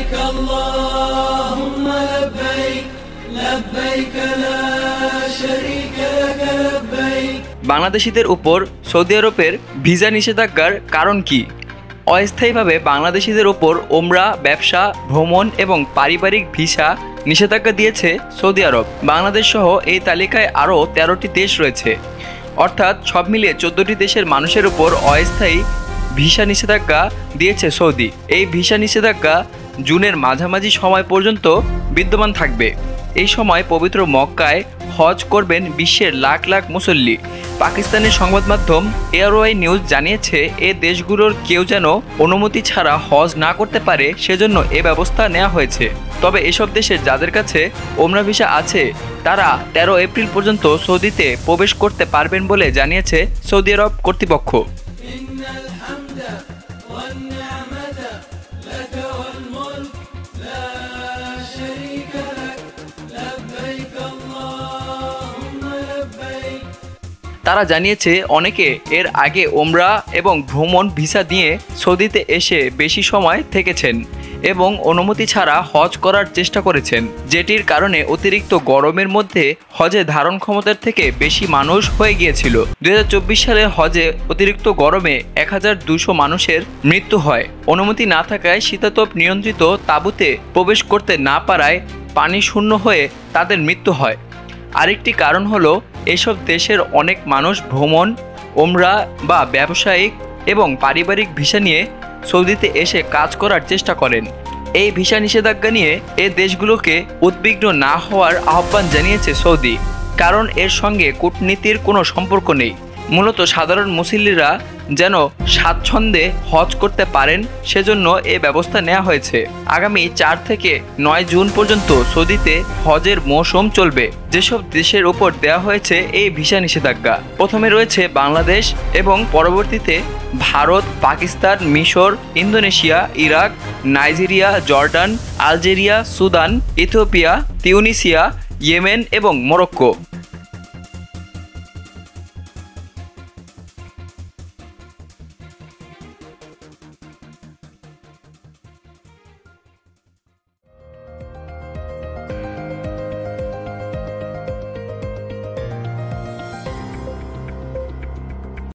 لبيك اللهم لبيك لبيك لا شريك لك لبيك। বাংলাদেশিদের উপর সৌদি আরবের ভিসা নিষেধাজ্ঞার কারণ কি? অস্থায়ীভাবে বাংলাদেশিদের উপর ওমরা, ব্যবসা, ভ্রমণ এবং পারিবারিক ভিসা নিষেধাজ্ঞা দিয়েছে সৌদি আরব। বাংলাদেশ সহ এই তালিকায় আরও 13টি দেশ রয়েছে, অর্থাৎ সব মিলিয়ে 14টি দেশের মানুষের উপর অস্থায়ী ভিসা নিষেধাজ্ঞা দিয়েছে সৌদি। এই ভিসা নিষেধাজ্ঞা জুনের মাঝামাঝি সময় পর্যন্ত বিদ্যমান থাকবে। এই সময় পবিত্র মক্কায় হজ করবেন বিশ্বের লাখ লাখ মুসল্লি। পাকিস্তানের সংবাদ মাধ্যম এআরওয়াই নিউজ জানিয়েছে, এ দেশগুলোর কেউ যেন অনুমতি ছাড়া হজ না করতে পারে, সেজন্য এ ব্যবস্থা নেওয়া হয়েছে। তবে এসব দেশের যাদের কাছে ওমরা ভিসা আছে তারা 13 এপ্রিল পর্যন্ত সৌদিতে প্রবেশ করতে পারবেন বলে জানিয়েছে সৌদি আরব কর্তৃপক্ষ। তারা জানিয়েছে, অনেকে এর আগে ওমরা এবং ভ্রমণ ভিসা দিয়ে সৌদিতে এসে বেশি সময় থেকেছেন এবং অনুমতি ছাড়া হজ করার চেষ্টা করেছেন, যেটির কারণে অতিরিক্ত গরমের মধ্যে হজে ধারণ ক্ষমতার থেকে বেশি মানুষ হয়ে গিয়েছিল। 2024 সালে হজে অতিরিক্ত গরমে 1200 মানুষের মৃত্যু হয়। অনুমতি না থাকায় শীতাতপ নিয়ন্ত্রিত তাঁবুতে প্রবেশ করতে না পারায় পানি শূন্য হয়ে তাদের মৃত্যু হয়। আরেকটি কারণ হলো, এসব দেশের অনেক মানুষ ভ্রমণ, ওমরা বা ব্যবসায়িক এবং পারিবারিক ভিসা নিয়ে সৌদিতে এসে কাজ করার চেষ্টা করেন। এই ভিসা নিষেধাজ্ঞা নিয়ে এ দেশগুলোকে উদ্বিগ্ন না হওয়ার আহ্বান জানিয়েছে সৌদি, কারণ এর সঙ্গে কূটনীতির কোনো সম্পর্ক নেই। মূলত সাধারণ মুসল্লিরা যেন স্বাচ্ছন্দ্যে হজ করতে পারেন, সেজন্য এ ব্যবস্থা নেওয়া হয়েছে। আগামী 4 থেকে 9 জুন পর্যন্ত সৌদিতে হজের মৌসুম চলবে। যেসব দেশের উপর দেওয়া হয়েছে এই ভিসা নিষেধাজ্ঞা, প্রথমে রয়েছে বাংলাদেশ এবং পরবর্তীতে ভারত, পাকিস্তান, মিশর, Indonesia, Iraq, Nigeria, Jordan, Algeria, Sudan, Ethiopia, Tunisia, Yemen এবং মরক্কো।